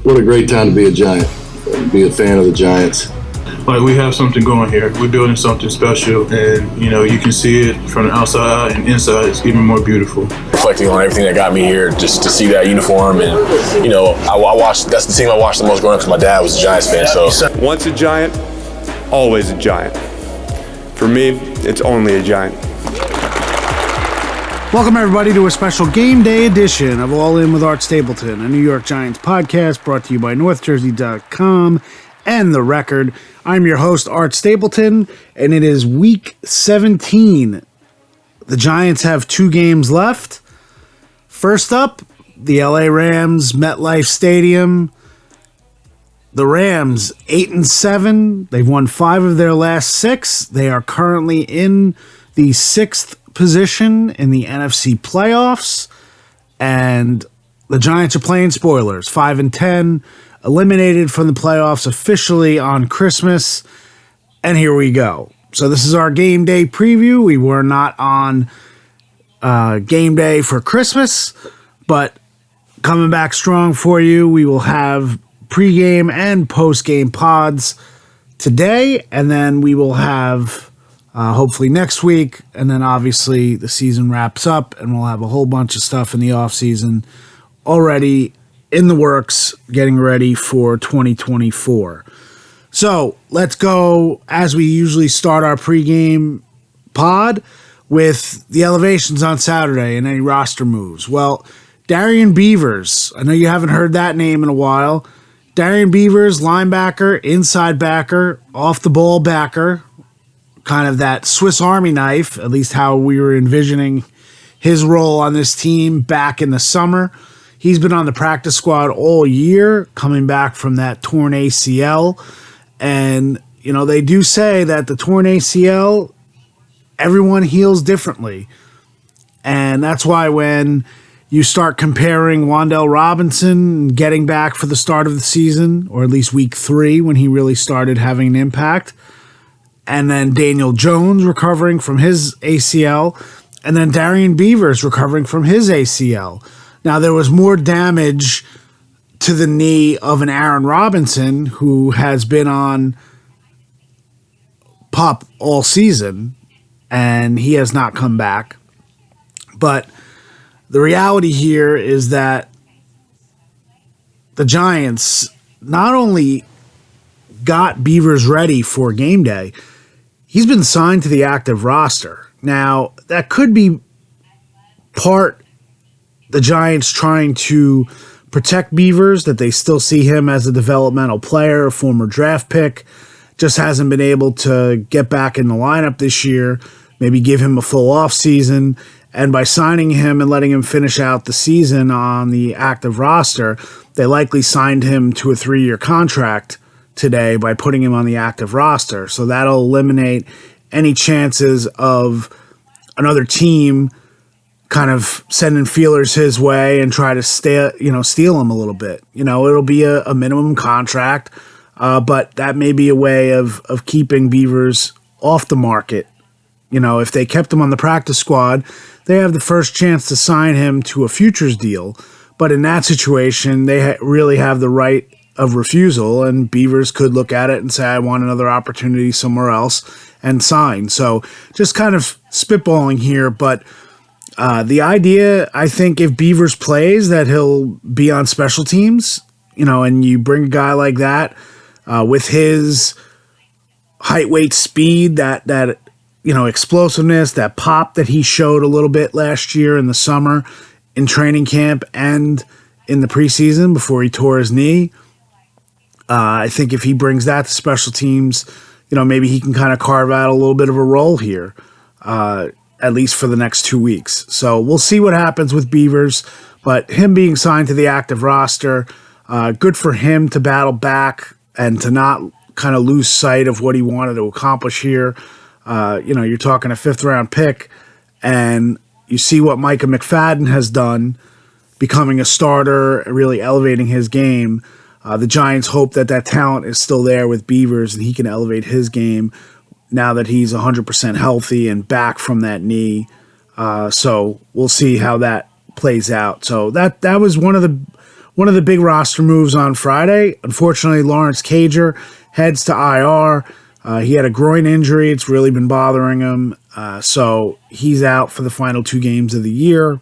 what a great time to be a Giant, be a fan of the Giants. Like, we have something going here. We're building something special, and you can see it from the outside and inside. It's even more beautiful. Reflecting on everything that got me here, just to see that uniform, and I watched. That's the team I watched the most growing up because my dad was a Giants fan. So once a Giant, always a Giant. For me, it's only a Giant. Welcome, everybody, to a special game day edition of All In with Art Stapleton, a New York Giants podcast brought to you by NorthJersey.com and The Record. I'm your host, Art Stapleton, and it is week 17. The Giants have 2 games left. First up, the LA Rams, MetLife Stadium. The Rams, 8-7. They've won 5 of their last 6. They are currently in the 6th position in the NFC playoffs. And the Giants are playing spoilers, 5-10. Eliminated from the playoffs officially on Christmas, and here we go. So this is our game day preview. We were not on game day for Christmas, but coming back strong for you. We will have pregame and postgame pods today, and then we will have hopefully next week, and then obviously the season wraps up, and we'll have a whole bunch of stuff in the offseason already in the works, getting ready for 2024. So let's go, as we usually start our pregame pod, with the elevations on Saturday and any roster moves. Well, Darian Beavers, I know you haven't heard that name in a while. Darian Beavers, linebacker, inside backer, off the ball backer, kind of that Swiss Army knife, at least how we were envisioning his role on this team back in the summer. He's been on the practice squad all year, coming back from that torn ACL. And, they do say that the torn ACL, everyone heals differently. And that's why when you start comparing Wan'Dale Robinson getting back for the start of the season, or at least week 3 when he really started having an impact, and then Daniel Jones recovering from his ACL, and then Darian Beavers recovering from his ACL. Now, there was more damage to the knee of an Aaron Robinson, who has been on PUP all season, and he has not come back. But the reality here is that the Giants not only got Beavers ready for game day, he's been signed to the active roster. Now, that could be part the Giants trying to protect Beavers, that they still see him as a developmental player, a former draft pick, just hasn't been able to get back in the lineup this year, maybe give him a full offseason, and by signing him and letting him finish out the season on the active roster, they likely signed him to a 3-year contract today by putting him on the active roster. So that'll eliminate any chances of another team kind of sending feelers his way and try to steal him a little bit. It'll be a minimum contract, but that may be a way of keeping Beavers off the market. If they kept him on the practice squad, they have the first chance to sign him to a futures deal. But in that situation, they really have the right of refusal, and Beavers could look at it and say, I want another opportunity somewhere else, and sign. So just kind of spitballing here, but the idea, I think, if Beavers plays, that he'll be on special teams, and you bring a guy like that with his height, weight, speed, that explosiveness, that pop that he showed a little bit last year in the summer in training camp and in the preseason before he tore his knee. I think if he brings that to special teams, maybe he can kind of carve out a little bit of a role here. At least for the next 2 weeks. So we'll see what happens with Beavers, but him being signed to the active roster, good for him to battle back and to not kind of lose sight of what he wanted to accomplish here. You're talking a 5th-round pick, and you see what Micah McFadden has done, becoming a starter, really elevating his game. The Giants hope that talent is still there with Beavers, and he can elevate his game now that he's 100% healthy and back from that knee. So we'll see how that plays out. So that was one of one of the big roster moves on Friday. Unfortunately, Lawrence Cager heads to IR. He had a groin injury. It's really been bothering him. So he's out for the final 2 games of the year.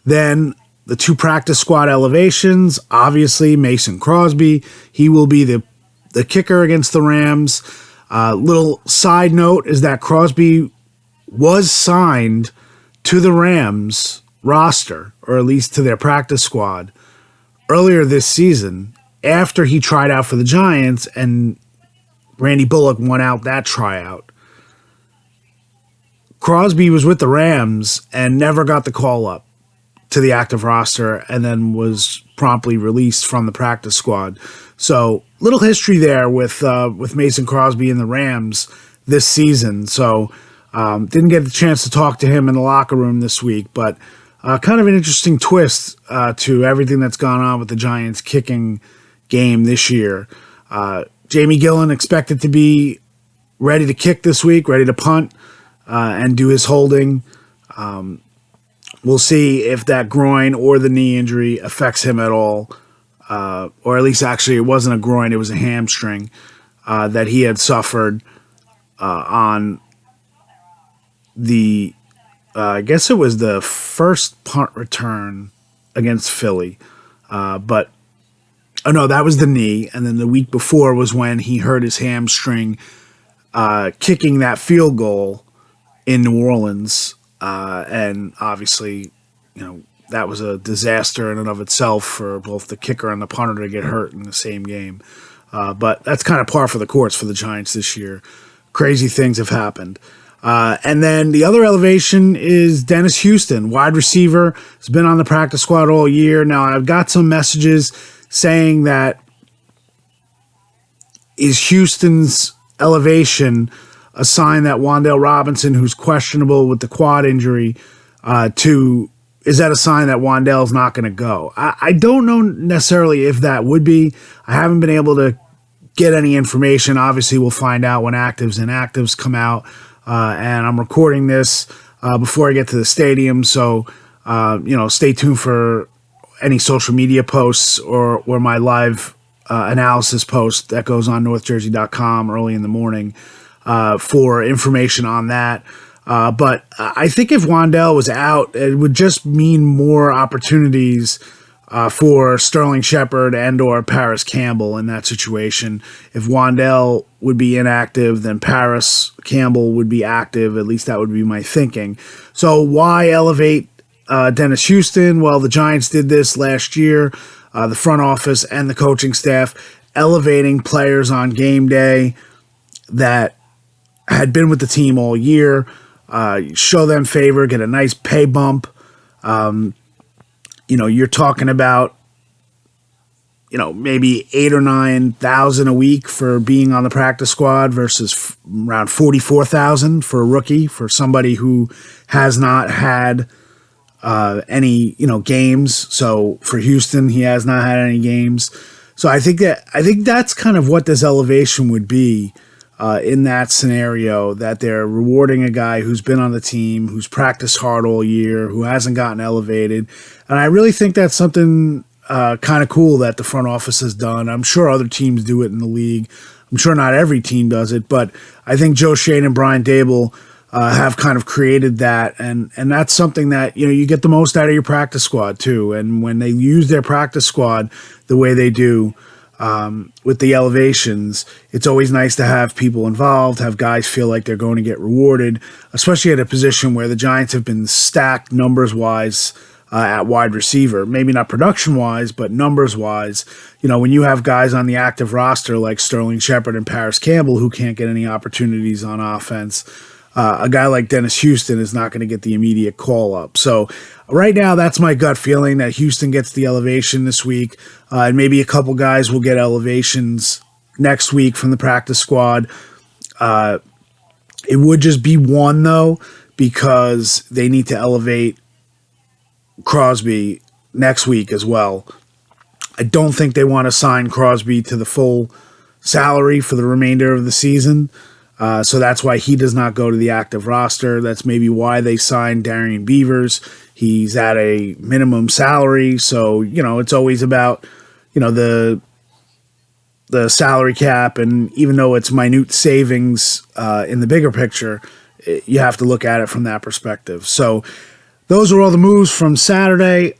Then the 2 practice squad elevations. Obviously, Mason Crosby. He will be the kicker against the Rams. Little side note is that Crosby was signed to the Rams roster, or at least to their practice squad, earlier this season after he tried out for the Giants, and Randy Bullock won out that tryout. Crosby was with the Rams and never got the call up to the active roster, and then was promptly released from the practice squad. So little history there with Mason Crosby and the Rams this season. So didn't get the chance to talk to him in the locker room this week, but kind of an interesting twist to everything that's gone on with the Giants kicking game this year. Jamie Gillen expected to be ready to kick this week, ready to punt and do his holding. We'll see if that groin or the knee injury affects him at all, or at least actually it wasn't a groin, it was a hamstring that he had suffered on the, I guess it was the first punt return against Philly. Oh no, that was the knee, and then the week before was when he hurt his hamstring kicking that field goal in New Orleans, and obviously, that was a disaster in and of itself for both the kicker and the punter to get hurt in the same game. But that's kind of par for the course for the Giants this year. Crazy things have happened. And then the other elevation is Dennis Houston, wide receiver, has been on the practice squad all year. Now, I've got some messages saying that is Houston's elevation a sign that Wan'Dale Robinson, who's questionable with the quad injury, is that a sign that Wan'Dale's not going to go? I don't know necessarily if that would be. I haven't been able to get any information. Obviously, we'll find out when actives and inactives come out. And I'm recording this before I get to the stadium, so stay tuned for any social media posts or my live analysis post that goes on NorthJersey.com early in the morning for information on that. But I think if Wan'Dale was out, it would just mean more opportunities for Sterling Shepard and or Paris Campbell in that situation. If Wan'Dale would be inactive, then Paris Campbell would be active. At least that would be my thinking. So why elevate Dennis Houston? Well, the Giants did this last year, the front office and the coaching staff, elevating players on game day that had been with the team all year, show them favor, get a nice pay bump. You're talking about, maybe 8,000 or 9,000 a week for being on the practice squad versus around 44,000 for a rookie, for somebody who has not had any, games. So for Houston, he has not had any games. So I think that's kind of what this elevation would be in that scenario, that they're rewarding a guy who's been on the team, who's practiced hard all year, who hasn't gotten elevated. And I really think that's something kind of cool that the front office has done. I'm sure other teams do it in the league. I'm sure not every team does it, but I think Joe Schoen and Brian Dable have kind of created that, and that's something that you get the most out of your practice squad too. And when they use their practice squad the way they do with the elevations, it's always nice to have people involved, have guys feel like they're going to get rewarded, especially at a position where the Giants have been stacked numbers wise at wide receiver. Maybe not production wise, but numbers wise. When you have guys on the active roster like Sterling Shepard and Paris Campbell who can't get any opportunities on offense, a guy like Dennis Houston is not going to get the immediate call up. So right now, that's my gut feeling, that Houston gets the elevation this week, and maybe a couple guys will get elevations next week from the practice squad. It would just be one, though, because they need to elevate Crosby next week as well. I don't think they want to sign Crosby to the full salary for the remainder of the season. So that's why he does not go to the active roster. That's maybe why they signed Darian Beavers. He's at a minimum salary, so it's always about the salary cap, and even though it's minute savings in the bigger picture, you have to look at it from that perspective. So those are all the moves from Saturday.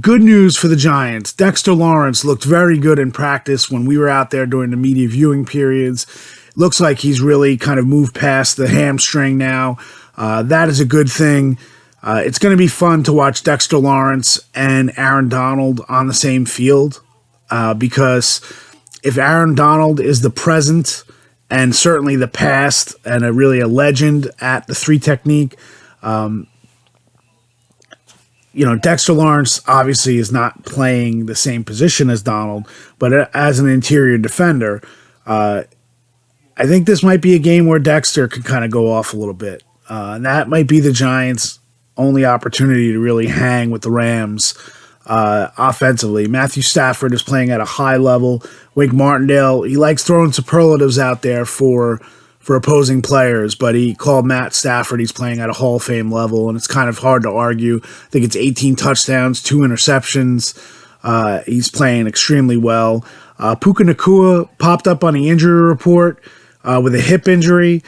Good news for the Giants. Dexter Lawrence looked very good in practice when we were out there during the media viewing periods. Looks like he's really kind of moved past the hamstring now. That is a good thing. It's going to be fun to watch Dexter Lawrence and Aaron Donald on the same field because if Aaron Donald is the present and certainly the past and really a legend at the three technique, Dexter Lawrence obviously is not playing the same position as Donald, but as an interior defender, I think this might be a game where Dexter could kind of go off a little bit. And that might be the Giants' only opportunity to really hang with the Rams offensively. Matthew Stafford is playing at a high level. Wink Martindale, he likes throwing superlatives out there for opposing players, but he called Matt Stafford. He's playing at a Hall of Fame level, and it's kind of hard to argue. I think it's 18 touchdowns, 2 interceptions. He's playing extremely well. Puka Nacua popped up on the injury report with a hip injury.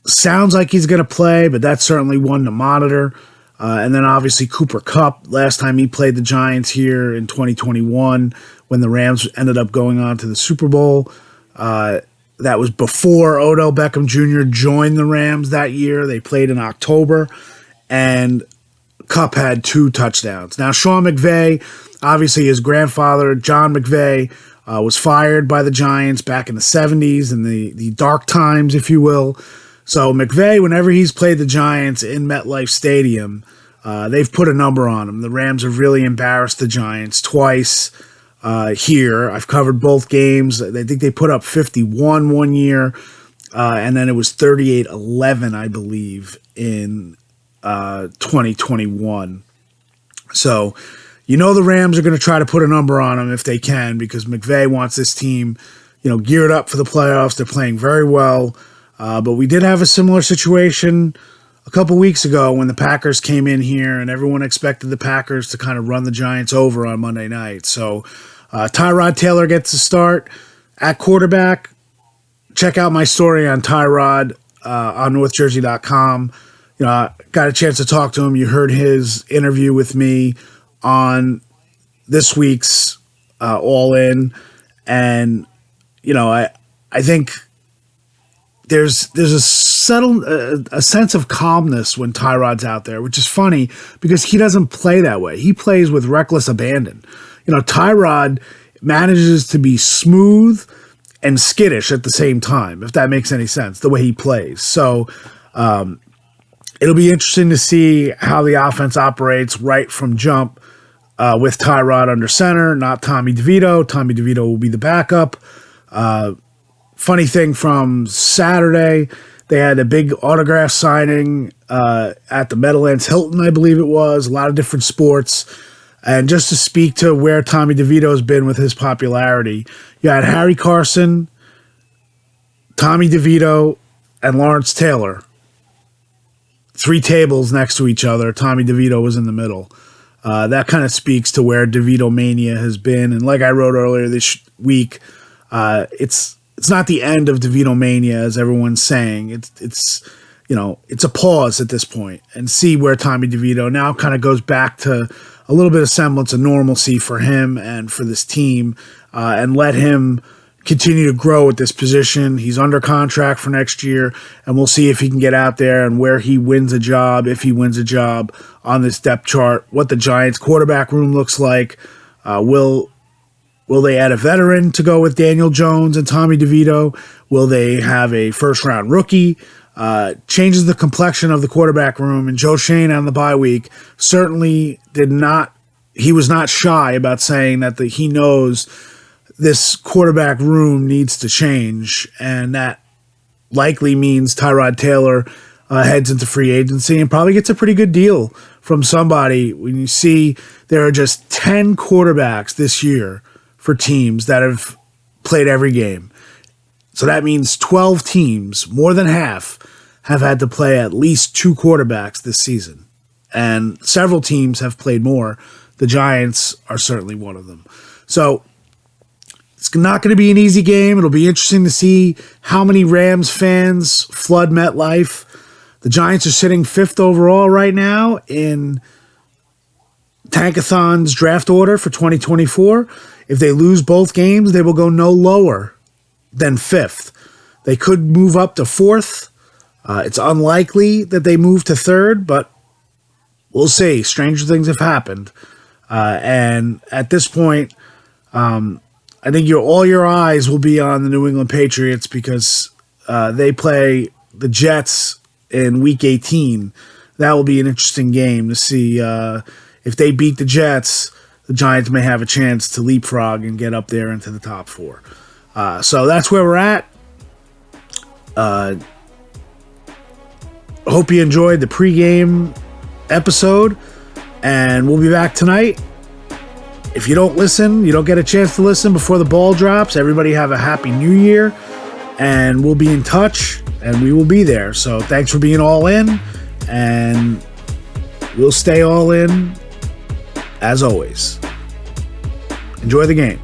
Sounds like he's going to play, but that's certainly one to monitor. And then obviously Cooper Kupp, last time he played the Giants here in 2021 when the Rams ended up going on to the Super Bowl. That was before Odell Beckham Jr. joined the Rams that year. They played in October, and Kupp had 2 touchdowns. Now, Sean McVay, obviously his grandfather, John McVay, was fired by the Giants back in the 70s, in the dark times, if you will. So McVay, whenever he's played the Giants in MetLife Stadium, they've put a number on him. The Rams have really embarrassed the Giants twice here. I've covered both games. I think they put up 51 one year, and then it was 38-11, I believe, in 2021. So the Rams are going to try to put a number on them if they can, because McVay wants this team geared up for the playoffs. They're playing very well. But we did have a similar situation a couple weeks ago when the Packers came in here and everyone expected the Packers to kind of run the Giants over on Monday night. So Tyrod Taylor gets the start at quarterback. Check out my story on Tyrod on NorthJersey.com. I got a chance to talk to him. You heard his interview with me on this week's All In. And, I think there's a sense of calmness when Tyrod's out there, which is funny because he doesn't play that way. He plays with reckless abandon. Tyrod manages to be smooth and skittish at the same time, if that makes any sense, the way he plays. So it'll be interesting to see how the offense operates right from jump with Tyrod under center, not Tommy DeVito. Tommy DeVito will be the backup. Funny thing from Saturday, they had a big autograph signing at the Meadowlands Hilton, I believe it was, a lot of different sports. And just to speak to where Tommy DeVito's been with his popularity, you had Harry Carson, Tommy DeVito, and Lawrence Taylor. 3 tables next to each other. Tommy DeVito was in the middle. That kind of speaks to where DeVito mania has been. And like I wrote earlier this week, it's not the end of DeVito mania, as everyone's saying. It's a pause at this point, and see where Tommy DeVito now kind of goes back to a little bit of semblance of normalcy for him and for this team, and let him continue to grow at this position. He's under contract for next year, and we'll see if he can get out there and where he wins a job, if he wins a job on this depth chart, what the Giants quarterback room looks like. Will they add a veteran to go with Daniel Jones and Tommy DeVito? Will they have a first-round rookie? Changes the complexion of the quarterback room, and Joe Shane on the bye week certainly he was not shy about saying that he knows this quarterback room needs to change, and that likely means Tyrod Taylor heads into free agency and probably gets a pretty good deal from somebody. When you see there are just 10 quarterbacks this year for teams that have played every game. So that means 12 teams, more than half, have had to play at least 2 quarterbacks this season. And several teams have played more. The Giants are certainly one of them. So it's not going to be an easy game. It'll be interesting to see how many Rams fans flood MetLife. The Giants are sitting 5th overall right now in Tankathon's draft order for 2024. If they lose both games, they will go no lower than 5th. They could move up to 4th. It's unlikely that they move to 3rd, but we'll see. Stranger things have happened. And at this point, I think all your eyes will be on the New England Patriots because they play the Jets in Week 18. That will be an interesting game to see if they beat the Jets. The Giants may have a chance to leapfrog and get up there into the top 4. So that's where we're at. Hope you enjoyed the pregame episode, and we'll be back tonight. If you don't get a chance to listen before the ball drops, everybody have a happy new year, and we'll be in touch, and we will be there. So thanks for being all in, and we'll stay all in as always. Enjoy the game.